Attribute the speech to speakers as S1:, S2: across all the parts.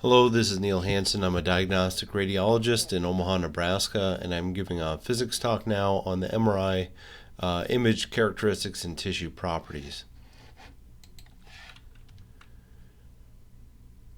S1: Hello, this is Neil Hansen. I'm a diagnostic radiologist in Omaha, Nebraska, and I'm giving a physics talk now on the MRI image characteristics and tissue properties.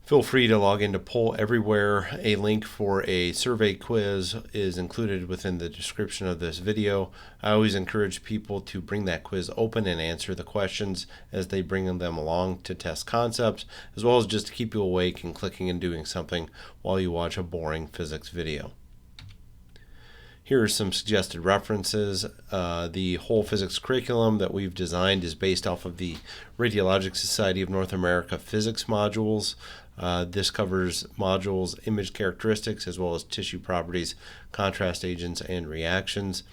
S1: Feel free to log into Poll Everywhere. A link for a survey quiz is included within the description of this video. I always encourage people to bring that quiz open and answer the questions as they bring them along to test concepts, as well as just to keep you awake and clicking and doing something while you watch a boring physics video. Here are some suggested references. The whole physics curriculum that we've designed is based off of the Radiologic Society of North America physics modules. This covers modules, image characteristics, as well as tissue properties, contrast agents, and reactions.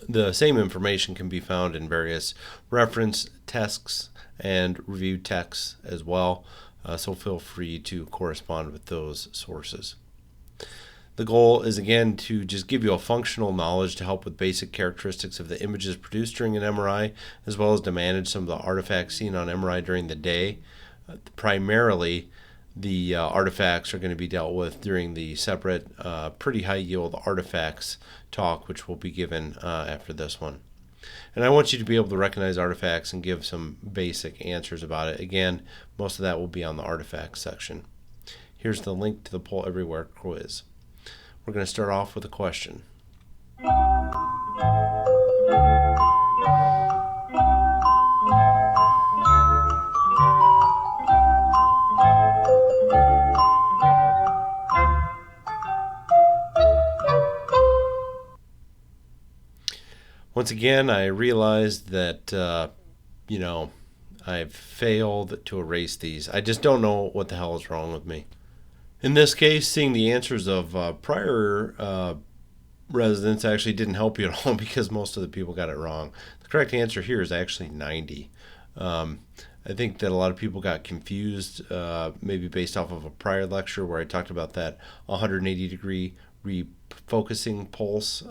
S1: The same information can be found in various reference texts and review texts as well, so feel free to correspond with those sources. The goal is, again, to just give you a functional knowledge to help with basic characteristics of the images produced during an MRI, as well as to manage some of the artifacts seen on MRI during the day. Primarily, the artifacts are going to be dealt with during the separate pretty high yield artifacts talk, which will be given after this one. And I want you to be able to recognize artifacts and give some basic answers about it. Again, most of that will be on the artifacts section. Here's the link to the Poll Everywhere quiz. We're going to start off with a question. Once again, I realized that, I've failed to erase these. I just don't know what the hell is wrong with me. In this case, seeing the answers of prior residents actually didn't help you at all because most of the people got it wrong. The correct answer here is actually 90. I think that a lot of people got confused, maybe based off of a prior lecture where I talked about that 180-degree refocusing pulse,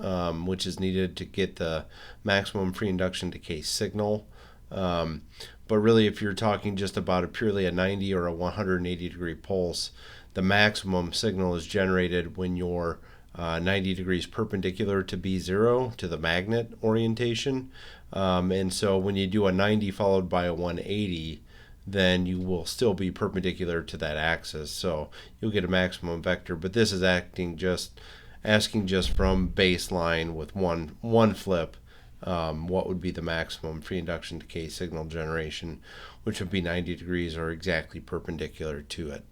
S1: which is needed to get the maximum free induction decay signal. But really, if you're talking just about purely a 90 or a 180-degree pulse, the maximum signal is generated when you're 90 degrees perpendicular to B0, to the magnet orientation. And so when you do a 90 followed by a 180, then you will still be perpendicular to that axis. So you'll get a maximum vector. But this is asking just from baseline with one flip, what would be the maximum free induction decay signal generation, which would be 90 degrees or exactly perpendicular to it.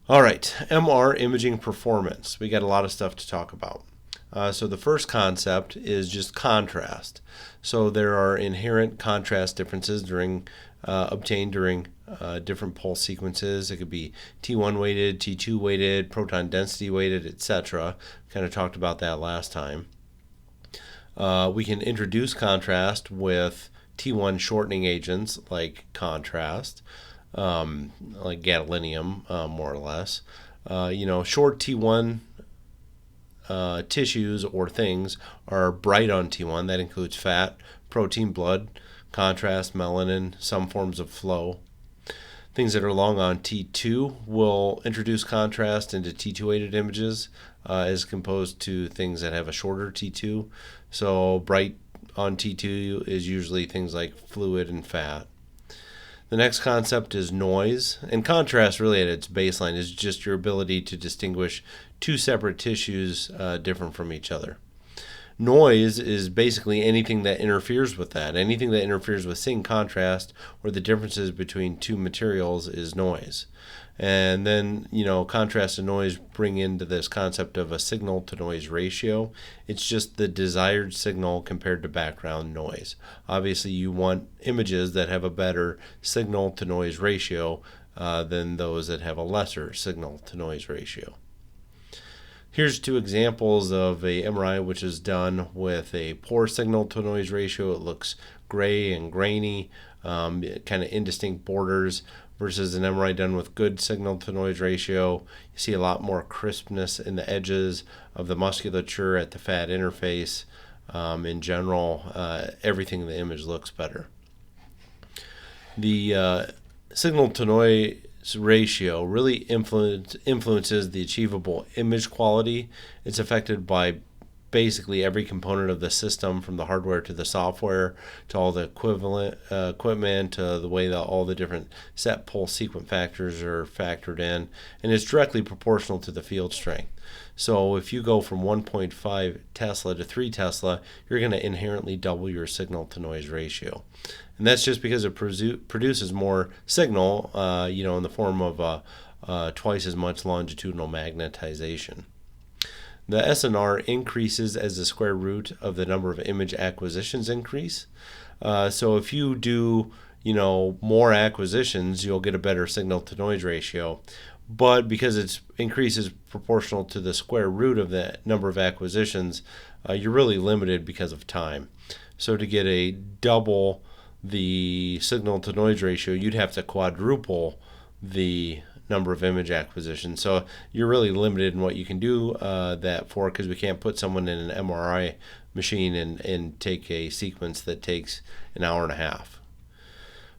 S1: All right, MR imaging performance. We got a lot of stuff to talk about. So the first concept is just contrast. So there are inherent contrast differences obtained during different pulse sequences. It could be T1 weighted, T2 weighted, proton density weighted, etc. Kind of talked about that last time. We can introduce contrast with T1 shortening agents like contrast. Like gadolinium, more or less. Short T1 tissues or things are bright on T1. That includes fat, protein, blood, contrast, melanin, some forms of flow. Things that are long on T2 will introduce contrast into T2-weighted images as opposed to things that have a shorter T2. So bright on T2 is usually things like fluid and fat. The next concept is noise, and contrast really at its baseline is just your ability to distinguish two separate tissues different from each other. Noise is basically anything that interferes with that. Anything that interferes with seeing contrast or the differences between two materials is noise. And then, contrast and noise bring into this concept of a signal to noise ratio. It's just the desired signal compared to background noise. Obviously, you want images that have a better signal to noise ratio than those that have a lesser signal to noise ratio. Here's two examples of a MRI which is done with a poor signal to noise ratio. It looks gray and grainy, kind of indistinct borders, versus an MRI done with good signal to noise ratio. You see a lot more crispness in the edges of the musculature at the fat interface. In general, everything in the image looks better. The signal to noise ratio really influences the achievable image quality. It's affected by basically every component of the system, from the hardware to the software to all the equipment, the way that all the different set pulse sequence factors are factored in, and it's directly proportional to the field strength. So if you go from 1.5 Tesla to 3 Tesla, you're going to inherently double your signal to noise ratio. And that's just because it produces more signal, in the form of twice as much longitudinal magnetization. The SNR increases as the square root of the number of image acquisitions increase. So if you do, more acquisitions, you'll get a better signal to noise ratio. But because it increases proportional to the square root of the number of acquisitions, you're really limited because of time. So to get a double the signal to noise ratio, you'd have to quadruple the number of image acquisitions. So you're really limited in what you can do that for, because we can't put someone in an MRI machine and take a sequence that takes an hour and a half.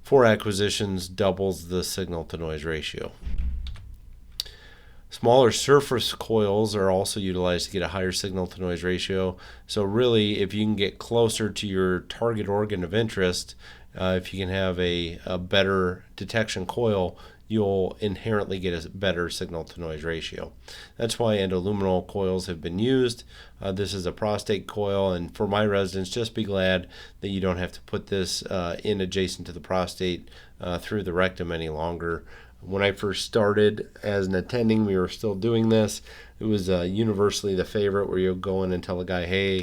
S1: 4 acquisitions doubles the signal to noise ratio. Smaller surface coils are also utilized to get a higher signal to noise ratio. So really, if you can get closer to your target organ of interest, if you can have a better detection coil, you'll inherently get a better signal to noise ratio. That's why endoluminal coils have been used. This is a prostate coil, and for my residents, just be glad that you don't have to put this in adjacent to the prostate through the rectum any longer. When I first started as an attending, we were still doing this. It was universally the favorite, where you'll go in and tell a guy, hey,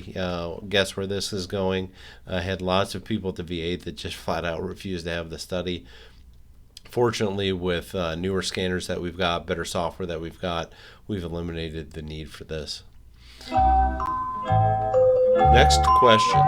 S1: guess where this is going. I had lots of people at the VA that just flat out refused to have the study. Fortunately, with newer scanners that we've got, better software that we've got, we've eliminated the need for this. Next question.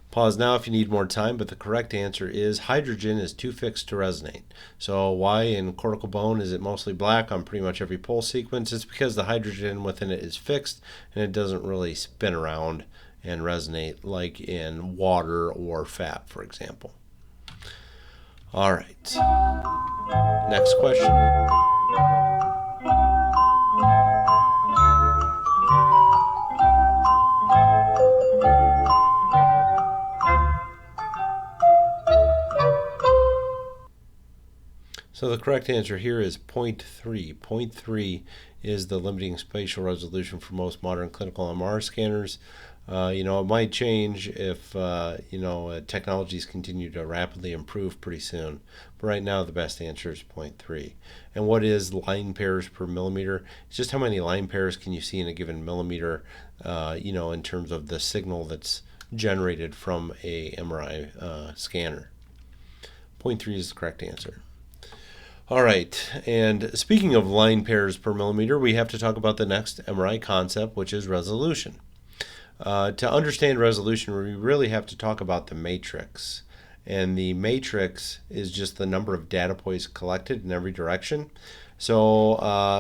S1: Pause now if you need more time, but the correct answer is hydrogen is too fixed to resonate. So why in cortical bone is it mostly black on pretty much every pulse sequence? It's because the hydrogen within it is fixed and it doesn't really spin around and resonate like in water or fat, for example. All right. Next question. So the correct answer here is 0.3. 0.3 is the limiting spatial resolution for most modern clinical MR scanners. It might change if technologies continue to rapidly improve pretty soon. But right now, the best answer is 0.3. And what is line pairs per millimeter? It's just how many line pairs can you see in a given millimeter, in terms of the signal that's generated from a MRI scanner. 0.3 is the correct answer. All right, and speaking of line pairs per millimeter, we have to talk about the next MRI concept, which is resolution. To understand resolution, we really have to talk about the matrix. And the matrix is just the number of data points collected in every direction. So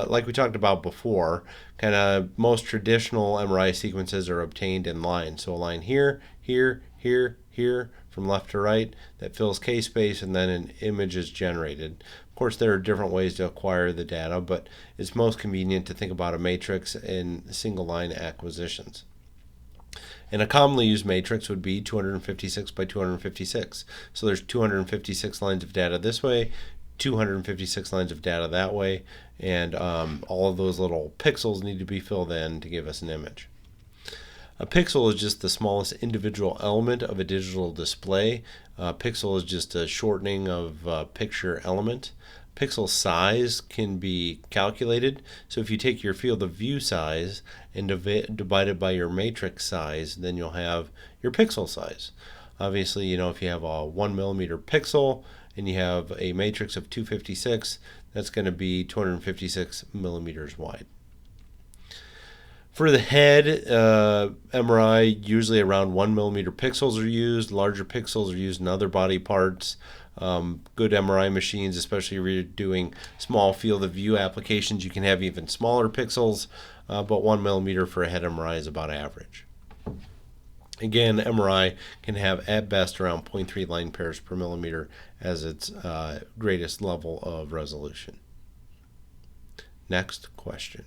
S1: like we talked about before, kind of most traditional MRI sequences are obtained in lines. So a line here, here, here, here, from left to right, that fills K-space, and then an image is generated. Of course, there are different ways to acquire the data, but it's most convenient to think about a matrix in single line acquisitions. And a commonly used matrix would be 256 by 256. So there's 256 lines of data this way, 256 lines of data that way, and all of those little pixels need to be filled in to give us an image. A pixel is just the smallest individual element of a digital display. Pixel is just a shortening of picture element. Pixel size can be calculated. So if you take your field of view size and divide it by your matrix size, then you'll have your pixel size. Obviously, if you have a 1 millimeter pixel and you have a matrix of 256, that's going to be 256 millimeters wide. For the head, MRI, usually around 1 millimeter pixels are used. Larger pixels are used in other body parts. Good MRI machines, especially if you're doing small field of view applications, you can have even smaller pixels, but 1 millimeter for a head MRI is about average. Again, MRI can have at best around 0.3 line pairs per millimeter as its greatest level of resolution. Next question.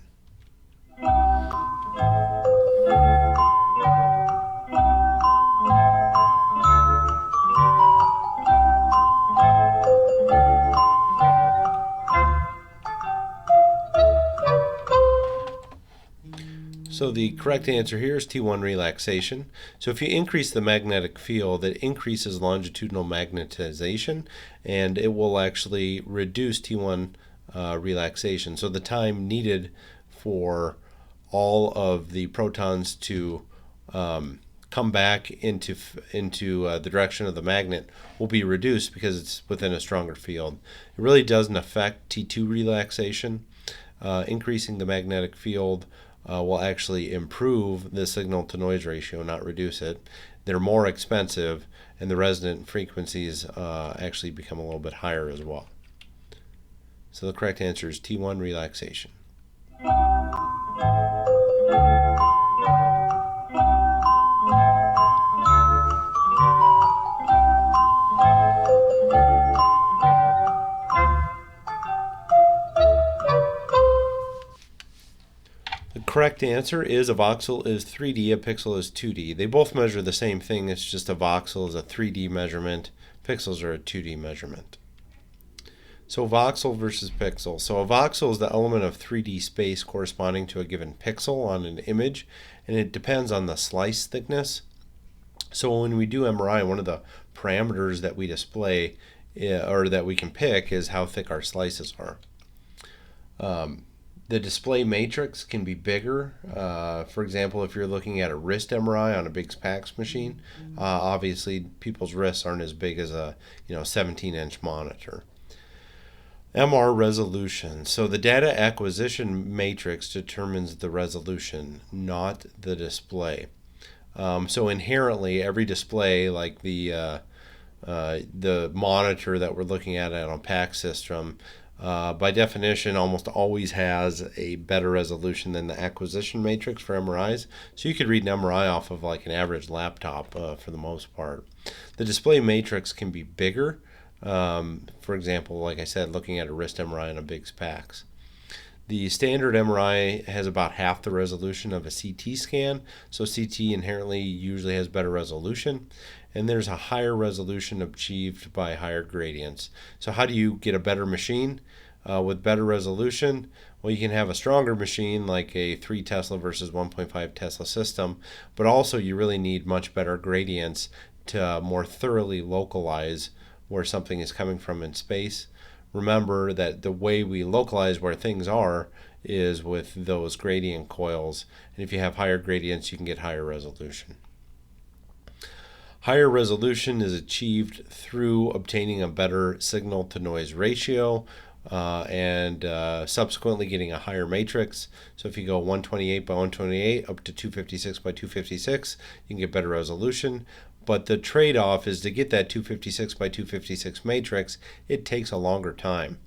S1: So the correct answer here is T1 relaxation. So if you increase the magnetic field, it increases longitudinal magnetization, and it will actually reduce T1 relaxation. So the time needed for all of the protons to come back into the direction of the magnet will be reduced because it's within a stronger field. It really doesn't affect T2 relaxation. Increasing the magnetic field will actually improve the signal-to-noise ratio, not reduce it. They're more expensive, and the resonant frequencies actually become a little bit higher as well. So the correct answer is T1 relaxation. Correct answer is a voxel is 3D, a pixel is 2D. They both measure the same thing, it's just a voxel is a 3D measurement, pixels are a 2D measurement. So voxel versus pixel. So a voxel is the element of 3D space corresponding to a given pixel on an image, and it depends on the slice thickness. So when we do MRI, one of the parameters that we display or that we can pick is how thick our slices are. The display matrix can be bigger. For example, if you're looking at a wrist MRI on a big PACS machine, obviously people's wrists aren't as big as a 17-inch monitor. MR resolution. So the data acquisition matrix determines the resolution, not the display. So inherently, every display, like the monitor that we're looking at on a PACS system, by definition, almost always has a better resolution than the acquisition matrix for MRIs. So you could read an MRI off of like an average laptop for the most part. The display matrix can be bigger. For example, like I said, looking at a wrist MRI on a big PACS. The standard MRI has about half the resolution of a CT scan. So CT inherently usually has better resolution. And there's a higher resolution achieved by higher gradients. So how do you get a better machine with better resolution? Well, you can have a stronger machine like a 3 Tesla versus 1.5 Tesla system, but also you really need much better gradients to more thoroughly localize where something is coming from in space. Remember that the way we localize where things are is with those gradient coils, and if you have higher gradients, you can get higher resolution. Higher resolution is achieved through obtaining a better signal-to-noise ratio and subsequently getting a higher matrix. So if you go 128 by 128 up to 256 by 256, you can get better resolution. But the trade-off is to get that 256 by 256 matrix, it takes a longer time.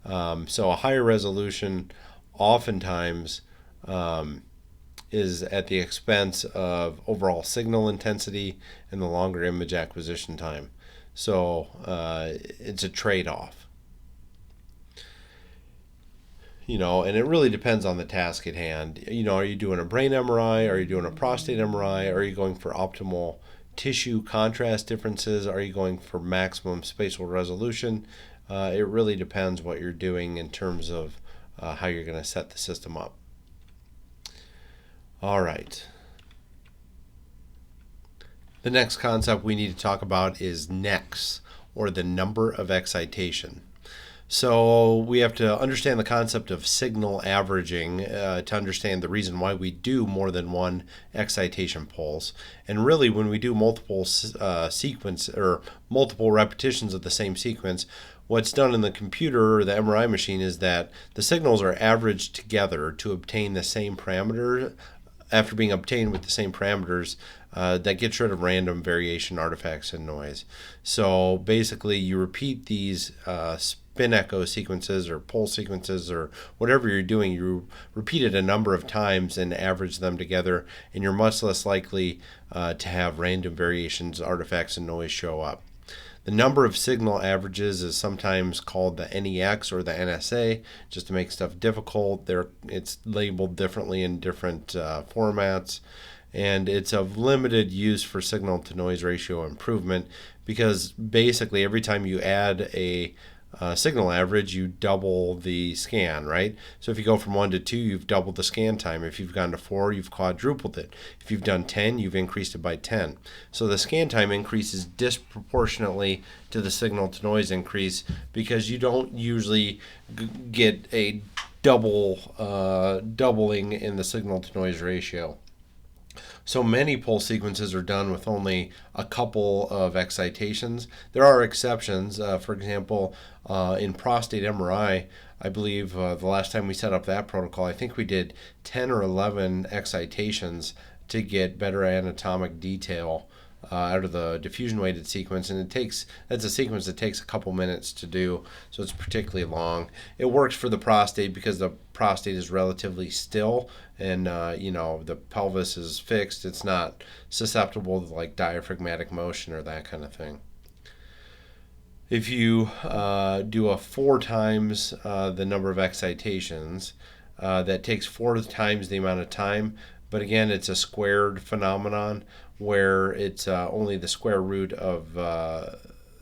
S1: So a higher resolution oftentimes is at the expense of overall signal intensity and the longer image acquisition time. So it's a trade-off. And it really depends on the task at hand. Are you doing a brain MRI? Are you doing a prostate MRI? Are you going for optimal tissue contrast differences? Are you going for maximum spatial resolution? It really depends what you're doing in terms of how you're going to set the system up. All right. The next concept we need to talk about is NEX, or the number of excitation. So we have to understand the concept of signal averaging to understand the reason why we do more than one excitation pulse. And really, when we do multiple sequence or multiple repetitions of the same sequence, what's done in the computer or the MRI machine is that the signals are averaged together to obtain the same parameter after being obtained with the same parameters, that gets rid of random variation, artifacts, and noise. So basically, you repeat these spin echo sequences or pulse sequences or whatever you're doing, you repeat it a number of times and average them together, and you're much less likely to have random variations, artifacts, and noise show up. The number of signal averages is sometimes called the NEX or the NSA, just to make stuff difficult. It's labeled differently in different formats, and it's of limited use for signal-to-noise ratio improvement because basically every time you add a signal average, you double the scan, right? So if you go from 1 to 2, you've doubled the scan time. If you've gone to 4, you've quadrupled it. If you've done 10, you've increased it by 10. So the scan time increases disproportionately to the signal to noise increase because you don't usually get a doubling in the signal to noise ratio. So many pulse sequences are done with only a couple of excitations. There are exceptions. For example, in prostate MRI, I believe the last time we set up that protocol, I think we did 10 or 11 excitations to get better anatomic detail out of the diffusion-weighted sequence, and that's a sequence that takes a couple minutes to do, so it's particularly long. It works for the prostate because the prostate is relatively still, and the pelvis is fixed. It's not susceptible to like diaphragmatic motion or that kind of thing. If you do a 4 times the number of excitations, that takes 4 times the amount of time, but again, it's a squared phenomenon where it's only the square root of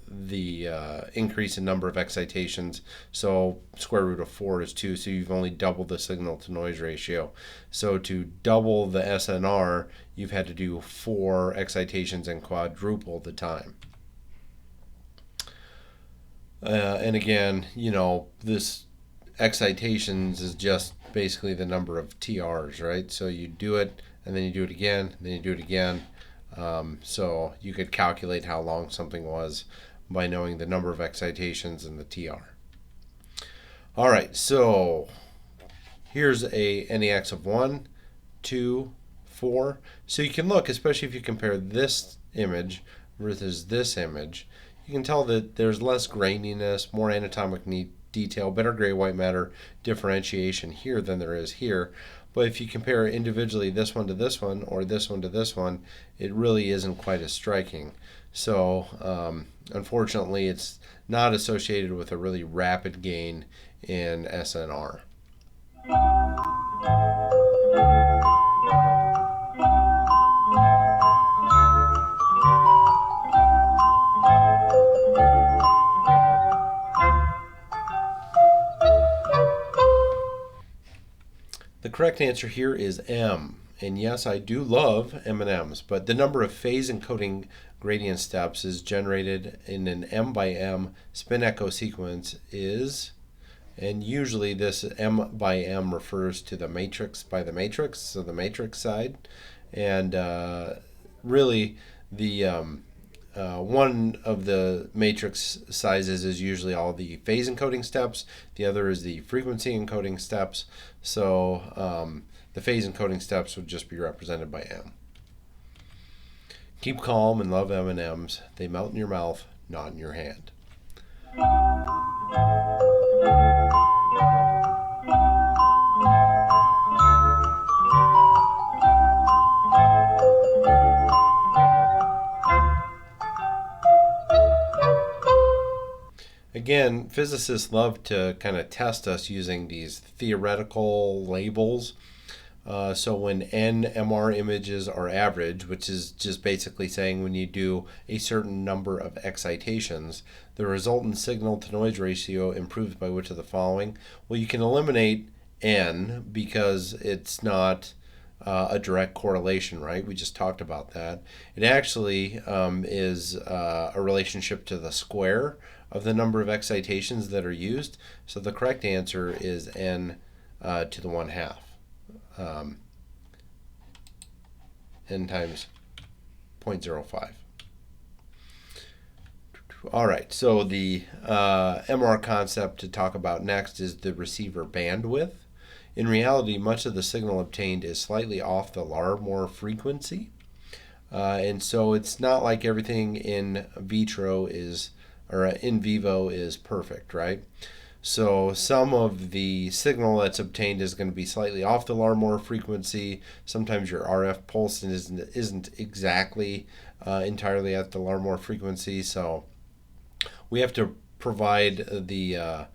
S1: the increase in number of excitations. So square root of 4 is 2, so you've only doubled the signal to noise ratio. So to double the SNR, you've had to do 4 excitations and quadruple the time. And again, this excitations is just basically the number of TRs, right? So you do it, and then you do it again, and then you do it again. So you could calculate how long something was by knowing the number of excitations and the TR. All right, so here's a NEX of 1, 2, 4. So you can look, especially if you compare this image versus this image, you can tell that there's less graininess, more anatomic detail, better gray-white matter differentiation here than there is here. But if you compare individually this one to this one or this one to this one, it really isn't quite as striking. So unfortunately, it's not associated with a really rapid gain in SNR. The correct answer here is M. And yes, I do love M&Ms, but the number of phase encoding gradient steps is generated in an M by M spin echo sequence is, and usually this M by M refers to the matrix by the matrix, so the matrix side. And really the one of the matrix sizes is usually all the phase encoding steps. The other is the frequency encoding steps. So the phase encoding steps would just be represented by M. Keep calm and love M&Ms. They melt in your mouth, not in your hand. Again, physicists love to kind of test us using these theoretical labels. So when NMR images are average, which is just basically saying when you do a certain number of excitations, the resultant signal to noise ratio improves by which of the following? Well, you can eliminate N because it's not a direct correlation, right? We just talked about that. It actually is a relationship to the square of the number of excitations that are used. So the correct answer is N to the 1/2. N times 0.05. All right, so the MR concept to talk about next is the receiver bandwidth. In reality, much of the signal obtained is slightly off the Larmor frequency. And so it's not like everything in vitro or in vivo is perfect, right? So some of the signal that's obtained is going to be slightly off the Larmor frequency. Sometimes your RF pulse isn't exactly entirely at the Larmor frequency. So we have to provide the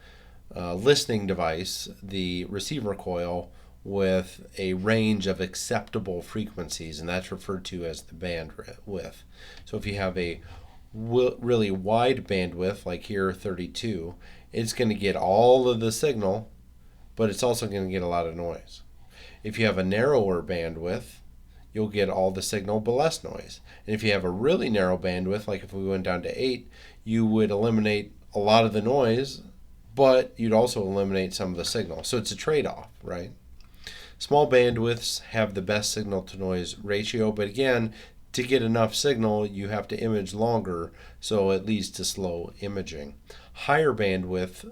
S1: listening device, the receiver coil, with a range of acceptable frequencies, and that's referred to as the bandwidth. So if you have a really wide bandwidth, like here 32, it's going to get all of the signal, but it's also going to get a lot of noise. If you have a narrower bandwidth, you'll get all the signal but less noise. And if you have a really narrow bandwidth, like if we went down to 8, you would eliminate a lot of the noise, but you'd also eliminate some of the signal. So it's a trade-off, right? Small bandwidths have the best signal-to-noise ratio, but again, to get enough signal, you have to image longer, so it leads to slow imaging. Higher bandwidth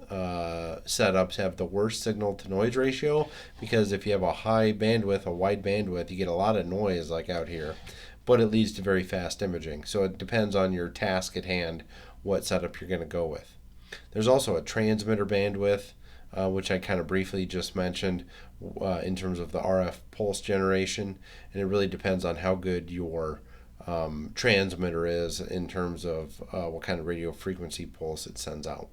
S1: setups have the worst signal-to-noise ratio, because if you have a high bandwidth, a wide bandwidth, you get a lot of noise like out here, but it leads to very fast imaging. So it depends on your task at hand what setup you're going to go with. There's also a transmitter bandwidth, which I kind of briefly just mentioned in terms of the RF pulse generation, and it really depends on how good your transmitter is in terms of what kind of radio frequency pulse it sends out.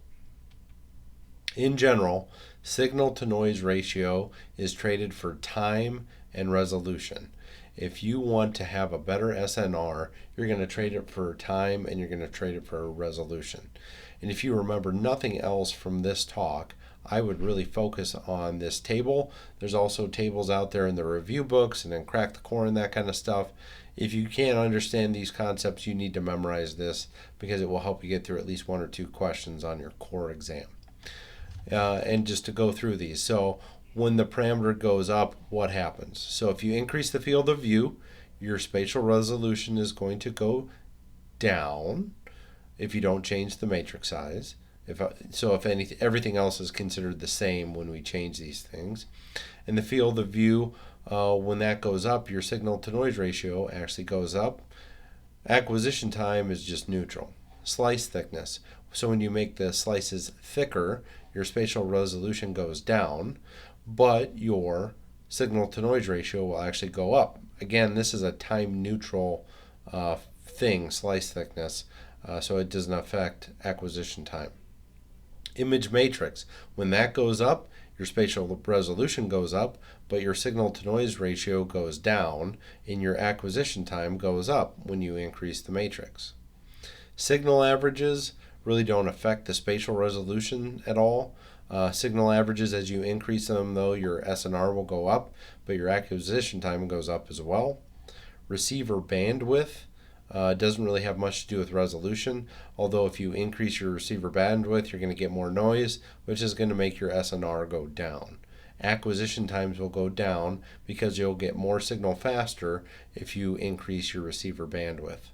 S1: In general, signal-to-noise ratio is traded for time and resolution. If you want to have a better SNR, you're going to trade it for time and you're going to trade it for resolution. And if you remember nothing else from this talk, I would really focus on this table. There's also tables out there in the review books and then Crack the Core and that kind of stuff. If you can't understand these concepts, you need to memorize this because it will help you get through at least 1 or 2 questions on your core exam. And just to go through these. So when the parameter goes up, what happens? So if you increase the field of view, your spatial resolution is going to go down if you don't change the matrix size. If everything else is considered the same when we change these things. And the field of view, when that goes up, your signal-to-noise ratio actually goes up. Acquisition time is just neutral. Slice thickness. So when you make the slices thicker, your spatial resolution goes down, but your signal-to-noise ratio will actually go up. Again, this is a time-neutral thing, slice thickness, so it doesn't affect acquisition time. Image matrix. When that goes up, your spatial resolution goes up, but your signal-to-noise ratio goes down, and your acquisition time goes up when you increase the matrix. Signal averages really don't affect the spatial resolution at all. Signal averages, as you increase them, though, your SNR will go up, but your acquisition time goes up as well. Receiver bandwidth doesn't really have much to do with resolution, although if you increase your receiver bandwidth, you're going to get more noise, which is going to make your SNR go down. Acquisition times will go down because you'll get more signal faster if you increase your receiver bandwidth.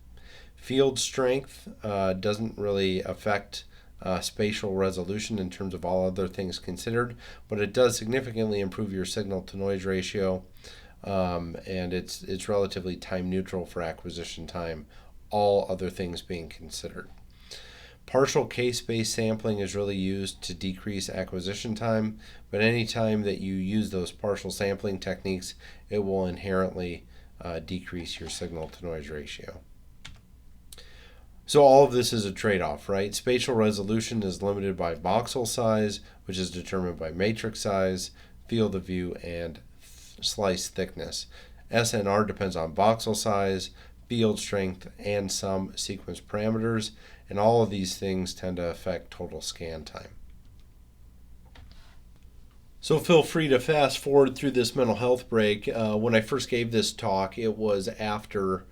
S1: Field strength doesn't really affect spatial resolution in terms of all other things considered, but it does significantly improve your signal-to-noise ratio, and it's relatively time neutral for acquisition time, all other things being considered. Partial case-based sampling is really used to decrease acquisition time, but any time that you use those partial sampling techniques, it will inherently decrease your signal-to-noise ratio. So all of this is a trade-off, right? Spatial resolution is limited by voxel size, which is determined by matrix size, field of view, and slice thickness. SNR depends on voxel size, field strength, and some sequence parameters, and all of these things tend to affect total scan time. So feel free to fast forward through this mental health break. When I first gave this talk, it was after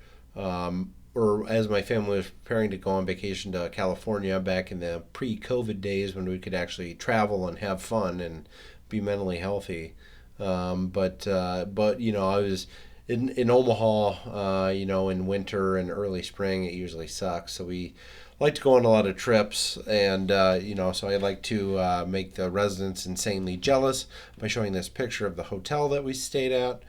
S1: or as my family was preparing to go on vacation to California back in the pre-COVID days when we could actually travel and have fun and be mentally healthy. But you know, I was in Omaha, in winter and early spring, it usually sucks. So we like to go on a lot of trips, and so I like to make the residents insanely jealous by showing this picture of the hotel that we stayed at.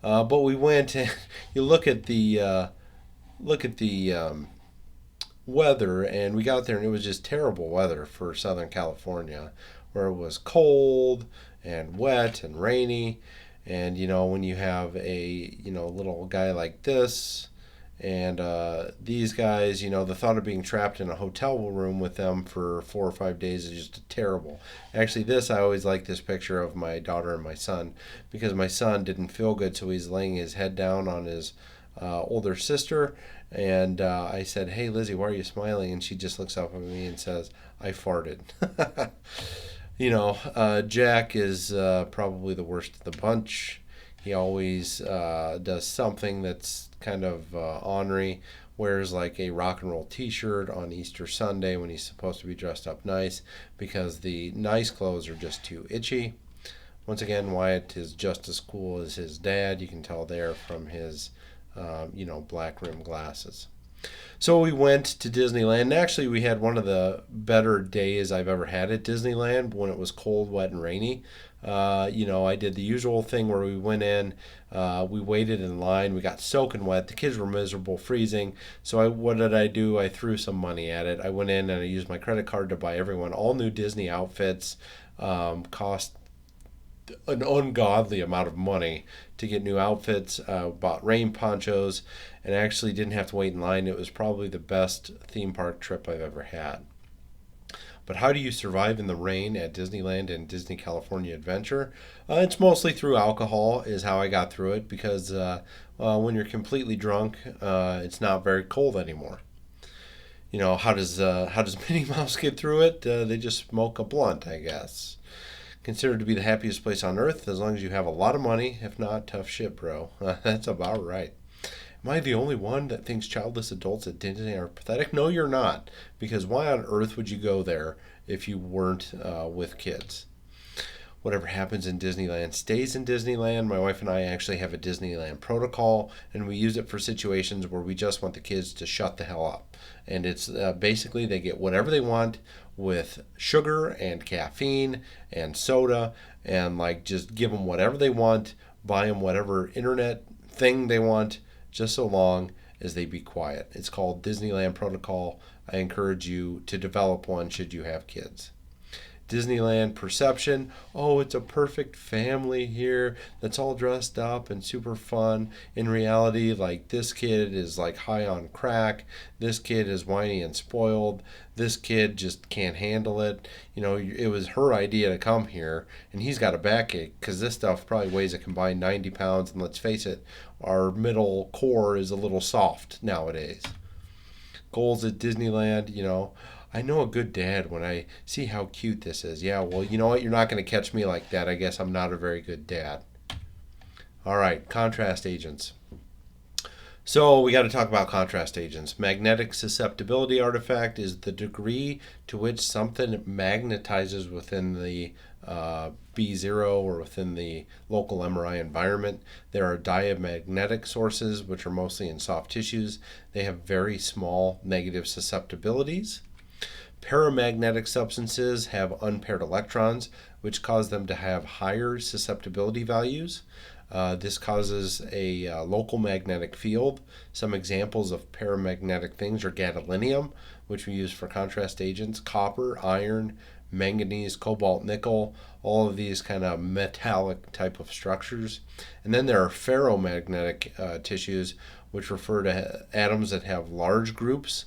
S1: But we went, and you look at the weather, and we got there, and it was just terrible weather for Southern California, where it was cold and wet and rainy. And when you have a little guy like this, and these guys, the thought of being trapped in a hotel room with them for 4 or 5 days is just terrible. Actually, I always like this picture of my daughter and my son, because my son didn't feel good, so he's laying his head down on his older sister. And I said, "Hey, Lizzie, why are you smiling?" And she just looks up at me and says, "I farted." Jack is probably the worst of the bunch. He always does something that's kind of ornery. Wears like a rock and roll t-shirt on Easter Sunday when he's supposed to be dressed up nice, because the nice clothes are just too itchy. Once again, Wyatt is just as cool as his dad. You can tell there from his black rim glasses. So we went to Disneyland. And actually, we had one of the better days I've ever had at Disneyland when it was cold, wet, and rainy. I did the usual thing where we went in, we waited in line, we got soaking wet. The kids were miserable, freezing. So what did I do? I threw some money at it. I went in and I used my credit card to buy everyone all new Disney outfits. Cost an ungodly amount of money to get new outfits. Bought rain ponchos, and actually didn't have to wait in line. It was probably the best theme park trip I've ever had. But how do you survive in the rain at Disneyland and Disney California Adventure? It's mostly through alcohol is how I got through it, because when you're completely drunk, it's not very cold anymore. How does Minnie Mouse get through it? They just smoke a blunt, I guess. Considered to be the happiest place on earth as long as you have a lot of money. If not, tough shit, bro. That's about right. Am I the only one that thinks childless adults at Disney are pathetic? No, you're not. Because why on earth would you go there if you weren't with kids? Whatever happens in Disneyland stays in Disneyland. My wife and I actually have a Disneyland protocol, and we use it for situations where we just want the kids to shut the hell up. And it's basically they get whatever they want with sugar and caffeine and soda, and just give them whatever they want, buy them whatever internet thing they want, just so long as they be quiet. It's called Disneyland Protocol. I encourage you to develop one should you have kids. Disneyland perception. Oh, it's a perfect family here that's all dressed up and super fun. In reality, this kid is high on crack. This kid is whiny and spoiled. This kid just can't handle it. It was her idea to come here, and he's got a backache because this stuff probably weighs a combined 90 pounds. And let's face it, our middle core is a little soft nowadays. Goals at Disneyland, I know a good dad when I see how cute this is. Yeah, well, you know what? You're not going to catch me like that. I guess I'm not a very good dad. All right, contrast agents. So we got to talk about contrast agents. Magnetic susceptibility artifact is the degree to which something magnetizes within the B0 or within the local MRI environment. There are diamagnetic sources, which are mostly in soft tissues. They have very small negative susceptibilities. Paramagnetic substances have unpaired electrons, which cause them to have higher susceptibility values. This causes a local magnetic field. Some examples of paramagnetic things are gadolinium, which we use for contrast agents, copper, iron, manganese, cobalt, nickel, all of these kind of metallic type of structures. And then there are ferromagnetic tissues, which refer to atoms that have large groups.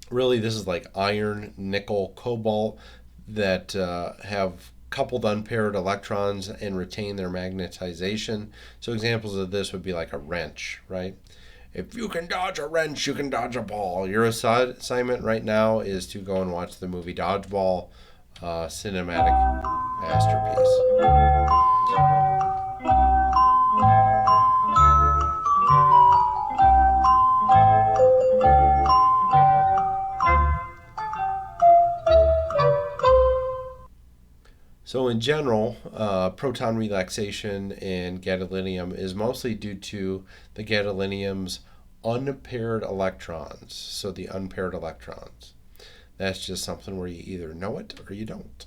S1: Really, this is like iron, nickel, cobalt that have coupled unpaired electrons and retain their magnetization. So examples of this would be like a wrench, right? If you can dodge a wrench, you can dodge a ball. Your assignment right now is to go and watch the movie Dodgeball, cinematic masterpiece. So in general, proton relaxation in gadolinium is mostly due to the gadolinium's unpaired electrons. So the unpaired electrons. That's just something where you either know it or you don't.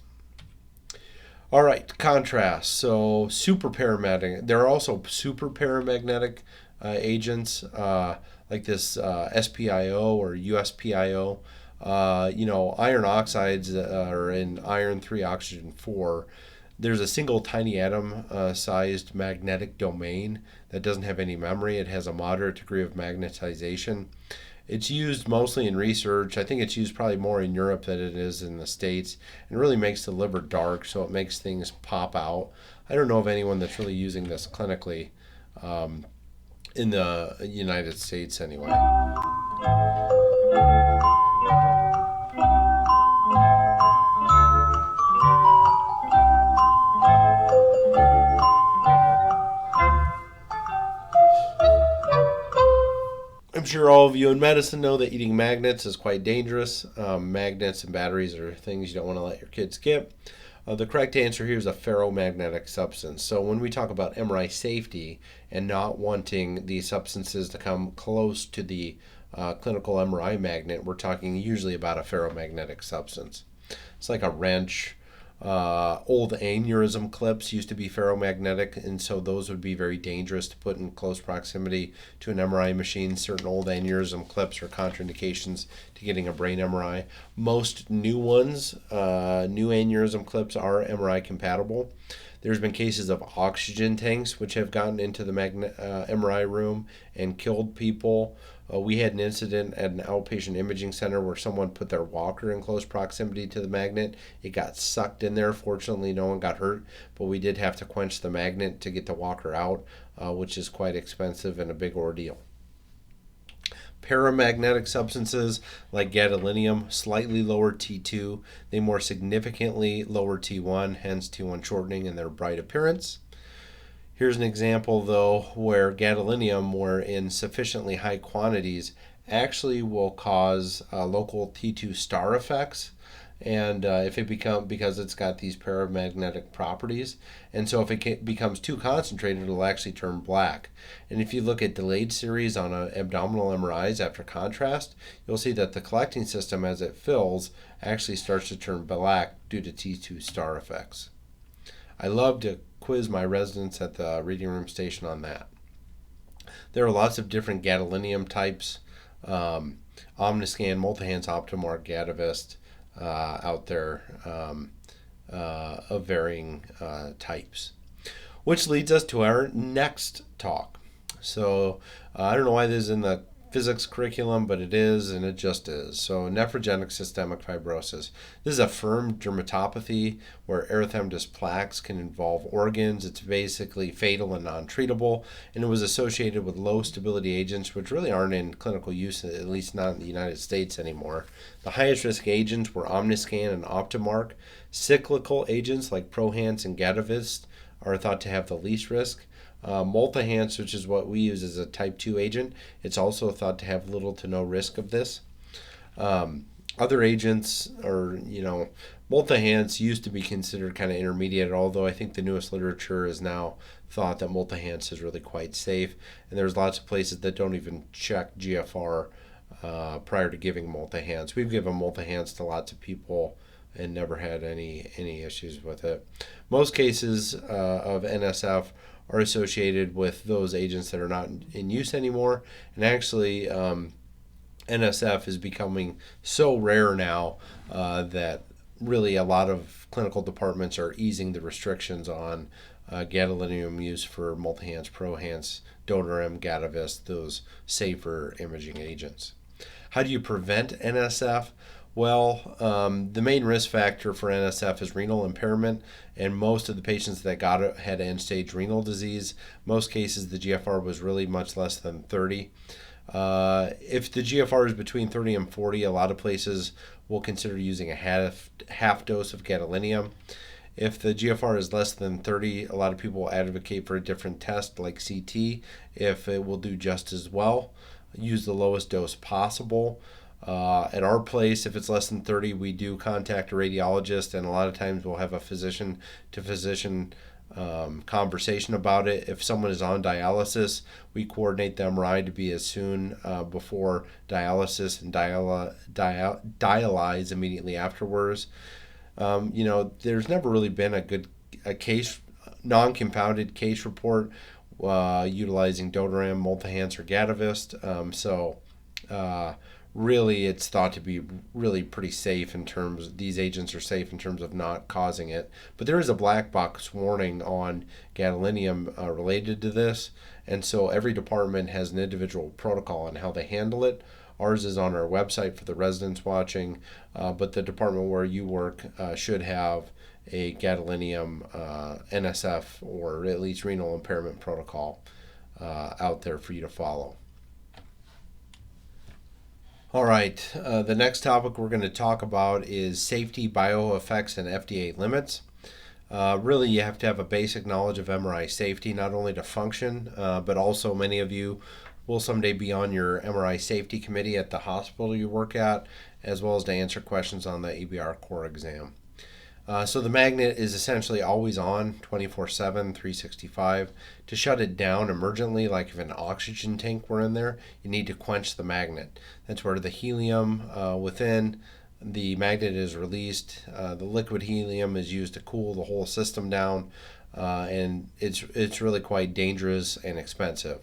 S1: All right, contrast. So superparamagnetic. There are also superparamagnetic agents like this SPIO or USPIO. Iron oxides are in iron 3 oxygen 4. There's a single tiny atom sized magnetic domain that doesn't have any memory. It has a moderate degree of magnetization. It's used mostly in research. I think it's used probably more in Europe than it is in the States. And it really makes the liver dark, so it makes things pop out. I don't know of anyone that's really using this clinically in the United States anyway. I'm sure all of you in medicine know that eating magnets is quite dangerous. Magnets and batteries are things you don't want to let your kids get. The correct answer here is a ferromagnetic substance. So when we talk about MRI safety and not wanting these substances to come close to the clinical MRI magnet, we're talking usually about a ferromagnetic substance. It's like a wrench. Old aneurysm clips used to be ferromagnetic, and so those would be very dangerous to put in close proximity to an MRI machine. Certain old aneurysm clips are contraindications to getting a brain MRI. Most new ones, new aneurysm clips, are MRI compatible. There's been cases of oxygen tanks which have gotten into the MRI room and killed people. We had an incident at an outpatient imaging center where someone put their walker in close proximity to the magnet. It got sucked in there. Fortunately, no one got hurt, but we did have to quench the magnet to get the walker out, which is quite expensive and a big ordeal. Paramagnetic substances like gadolinium, slightly lower T2. They more significantly lower T1, hence T1 shortening and their bright appearance. Here's an example, though, where gadolinium, where in sufficiently high quantities, actually will cause local T2 star effects, and if it because it's got these paramagnetic properties, and so if it becomes too concentrated, it'll actually turn black. And if you look at delayed series on abdominal MRIs after contrast, you'll see that the collecting system, as it fills, actually starts to turn black due to T2 star effects. I love to quiz my residents at the reading room station on that. There are lots of different gadolinium types, Omniscan, Multihance, Optimark, Gadavist out there of varying types. Which leads us to our next talk. So I don't know why this is in the physics curriculum, but it is, and it just is. So nephrogenic systemic fibrosis. This is a firm dermatopathy where erythematous plaques can involve organs. It's basically fatal and non-treatable, and it was associated with low stability agents, which really aren't in clinical use, at least not in the United States anymore. The highest risk agents were Omniscan and Optimark. Cyclical agents like Prohance and Gadavist are thought to have the least risk. Multihance, which is what we use as a type 2 agent, it's also thought to have little to no risk of this. Other agents, Multihance used to be considered kind of intermediate, although I think the newest literature is now thought that Multihance is really quite safe, and there's lots of places that don't even check GFR prior to giving Multihance. We've given Multihance to lots of people and never had any issues with it. Most cases of NSF are associated with those agents that are not in use anymore. And actually, NSF is becoming so rare now that really a lot of clinical departments are easing the restrictions on gadolinium use for Multihance, Prohance, Dotarim, Gadavist, those safer imaging agents. How do you prevent NSF? Well, the main risk factor for NSF is renal impairment, and most of the patients that got it had end-stage renal disease. Most cases, the GFR was really much less than 30. If the GFR is between 30 and 40, a lot of places will consider using a half dose of gadolinium. If the GFR is less than 30, a lot of people will advocate for a different test like CT if it will do just as well. Use the lowest dose possible. At our place, if it's less than 30, we do contact a radiologist, and a lot of times we'll have a physician to physician conversation about it. If someone is on dialysis, we coordinate the MRI to be as soon before dialysis and dialyze immediately afterwards. There's never really been a case, non-compounded case report utilizing Dodoram, Multihance, or Gatavist. Really, it's thought to be really pretty safe in terms, these agents are safe in terms of not causing it. But there is a black box warning on gadolinium related to this, and so every department has an individual protocol on how they handle it. Ours is on our website for the residents watching, but the department where you work should have a gadolinium NSF, or at least renal impairment protocol out there for you to follow. All right, the next topic we're going to talk about is safety, bioeffects, and FDA limits. Really, you have to have a basic knowledge of MRI safety, not only to function, but also many of you will someday be on your MRI safety committee at the hospital you work at, as well as to answer questions on the EBR core exam. So the magnet is essentially always on, 24/7, 365. To shut it down emergently, like if an oxygen tank were in there, you need to quench the magnet. That's where the helium within the magnet is released. The liquid helium is used to cool the whole system down, and it's really quite dangerous and expensive.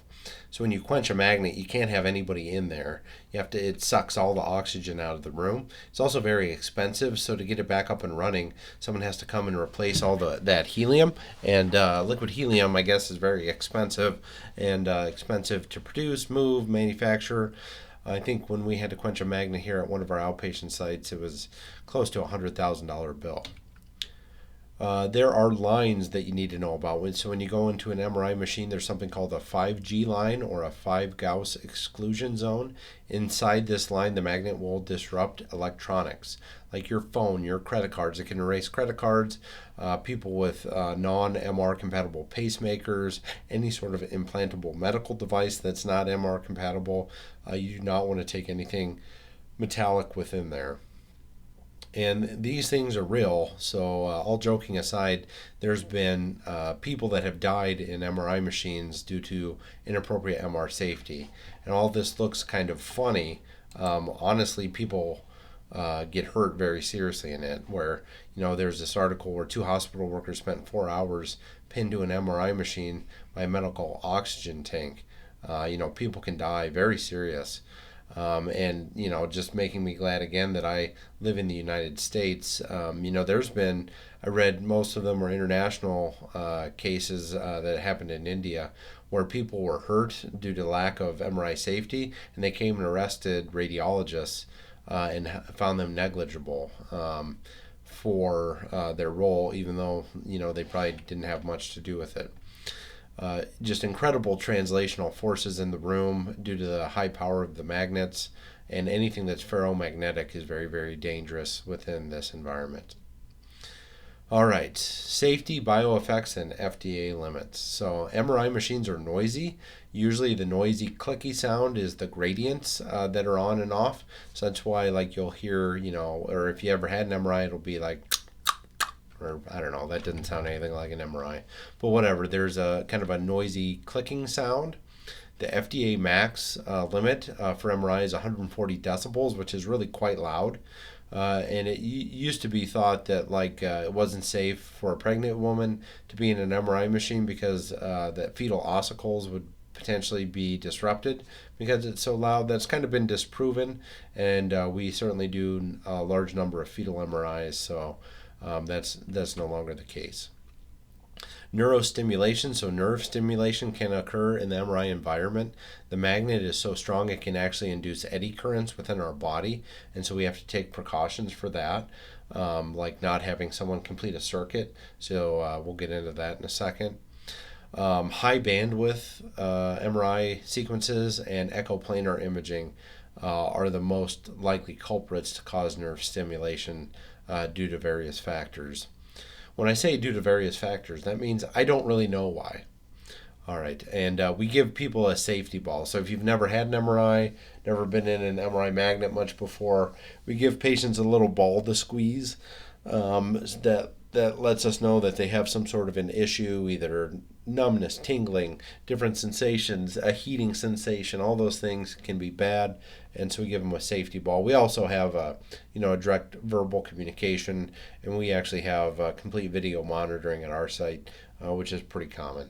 S1: So when you quench a magnet, you can't have anybody in there. It sucks all the oxygen out of the room. It's also very expensive, so to get it back up and running, someone has to come and replace all that helium. And liquid helium, I guess, is very expensive and expensive to produce, move, manufacture. I think when we had to quench a magnet here at one of our outpatient sites, it was close to a $100,000 bill. There are lines that you need to know about. So when you go into an MRI machine, there's something called a 5G line, or a 5 Gauss exclusion zone. Inside this line, the magnet will disrupt electronics, like your phone, your credit cards. It can erase credit cards, people with non-MR compatible pacemakers, any sort of implantable medical device that's not MR compatible. You do not want to take anything metallic within there. And these things are real, so all joking aside, there's been people that have died in MRI machines due to inappropriate MR safety. And all this looks kind of funny. Honestly, people get hurt very seriously in it, where, there's this article where 2 hospital workers spent 4 hours pinned to an MRI machine by a medical oxygen tank. People can die very serious. And just making me glad again that I live in the United States. I read most of them were international cases that happened in India, where people were hurt due to lack of MRI safety, and they came and arrested radiologists and found them negligible for their role, even though they probably didn't have much to do with it. Just incredible translational forces in the room due to the high power of the magnets, and anything that's ferromagnetic is very, very dangerous within this environment. All right, safety, bioeffects, and FDA limits. So MRI machines are noisy. Usually the noisy clicky sound is the gradients that are on and off. So that's why, like, you'll hear, or if you ever had an MRI, it'll be like, or I don't know, that didn't sound anything like an MRI. But whatever, there's a kind of a noisy clicking sound. The FDA max limit for MRI is 140 decibels, which is really quite loud. And it used to be thought that it wasn't safe for a pregnant woman to be in an MRI machine because that fetal ossicles would potentially be disrupted because it's so loud. That's kind of been disproven, and we certainly do a large number of fetal MRIs, so that's no longer the case. Neurostimulation, so nerve stimulation, can occur in the MRI environment. The magnet is so strong it can actually induce eddy currents within our body, and so we have to take precautions for that, like not having someone complete a circuit. So we'll get into that in a second. High bandwidth MRI sequences and echoplanar imaging are the most likely culprits to cause nerve stimulation due to various factors. When I say due to various factors, that means I don't really know why. All right, and we give people a safety ball. So if you've never had an MRI, never been in an MRI magnet much before, we give patients a little ball to squeeze that lets us know that they have some sort of an issue, either numbness, tingling, different sensations, a heating sensation. All those things can be bad, and so we give them a safety ball. We also have a direct verbal communication, and we actually have complete video monitoring at our site, which is pretty common.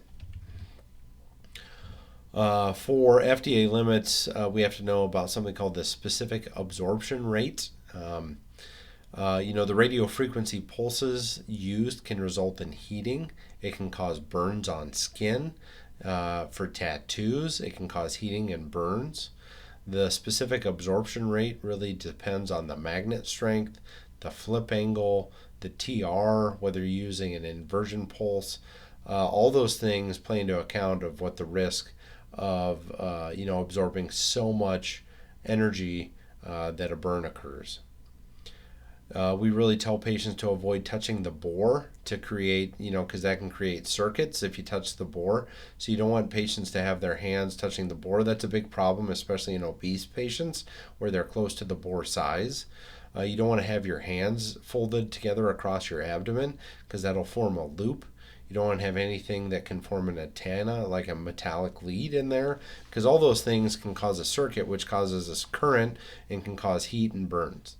S1: For FDA limits, we have to know about something called the specific absorption rate. The radio frequency pulses used can result in heating. It can cause burns on skin. For tattoos, it can cause heating and burns. The specific absorption rate really depends on the magnet strength, the flip angle, the TR, whether you're using an inversion pulse. All those things play into account of what the risk of absorbing so much energy that a burn occurs. We really tell patients to avoid touching the bore to create, because that can create circuits if you touch the bore. So you don't want patients to have their hands touching the bore. That's a big problem, especially in obese patients where they're close to the bore size. You don't want to have your hands folded together across your abdomen because that'll form a loop. You don't want to have anything that can form an antenna, like a metallic lead in there, because all those things can cause a circuit, which causes a current and can cause heat and burns.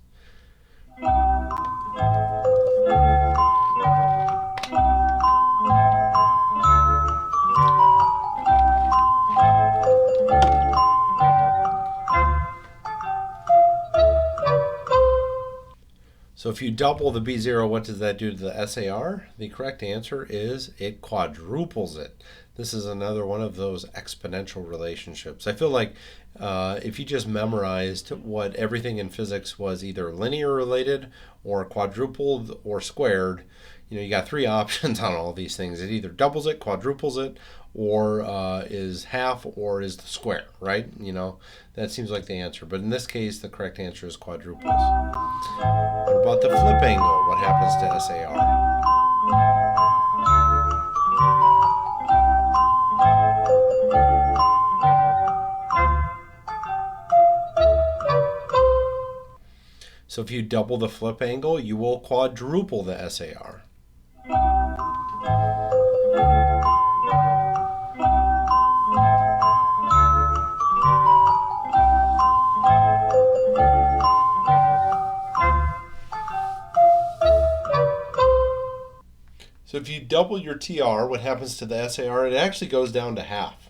S1: So if you double the B0, what does that do to the SAR? The correct answer is it quadruples it. This is another one of those exponential relationships. I feel like if you just memorized what everything in physics was either linear related or quadrupled or squared, you got three options on all these things. It either doubles it, quadruples it, or is half, or is the square, right? That seems like the answer. But in this case, the correct answer is quadruples. What about the flip angle? What happens to SAR? So if you double the flip angle, you will quadruple the SAR. So if you double your TR, what happens to the SAR? It actually goes down to half.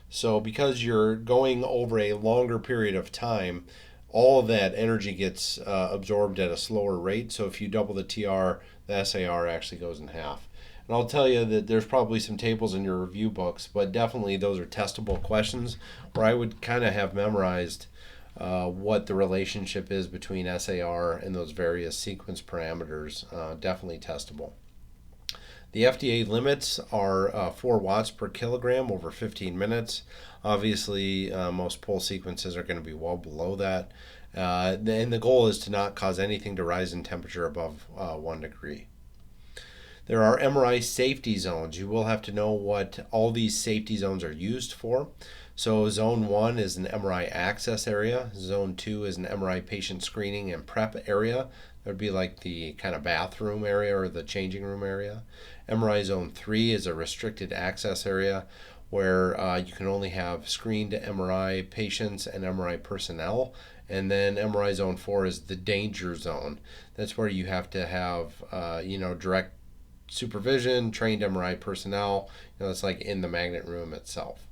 S1: So because you're going over a longer period of time, all of that energy gets absorbed at a slower rate. So if you double the TR, the SAR actually goes in half. And I'll tell you that there's probably some tables in your review books, but definitely those are testable questions where I would kind of have memorized what the relationship is between SAR and those various sequence parameters. Definitely testable. The FDA limits are 4 watts per kilogram over 15 minutes. Obviously, most pulse sequences are going to be well below that. And the goal is to not cause anything to rise in temperature above 1 degree. There are MRI safety zones. You will have to know what all these safety zones are used for. So zone 1 is an MRI access area. Zone 2 is an MRI patient screening and prep area. That would be like the kind of bathroom area or the changing room area. MRI zone 3 is a restricted access area where you can only have screened MRI patients and MRI personnel. And then MRI zone 4 is the danger zone. That's where you have to have direct supervision, trained MRI personnel. It's like in the magnet room itself.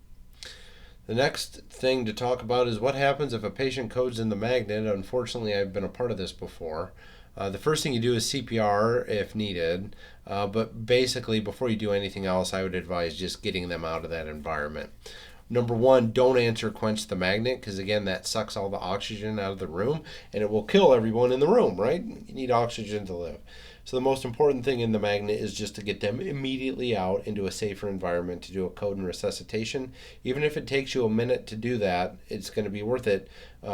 S1: The next thing to talk about is what happens if a patient codes in the magnet. Unfortunately, I've been a part of this before. The first thing you do is CPR if needed, but basically before you do anything else, I would advise just getting them out of that environment. Number 1, don't answer quench the magnet, because again, that sucks all the oxygen out of the room and it will kill everyone in the room, right? You need oxygen to live. So the most important thing in the magnet is just to get them immediately out into a safer environment to do a code and resuscitation. Even if it takes you a minute to do that, it's going to be worth it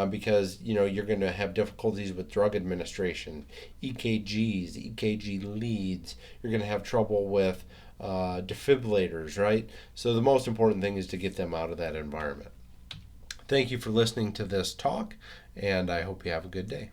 S1: because you're going to have difficulties with drug administration, EKGs, EKG leads. You're going to have trouble with defibrillators, right? So the most important thing is to get them out of that environment. Thank you for listening to this talk, and I hope you have a good day.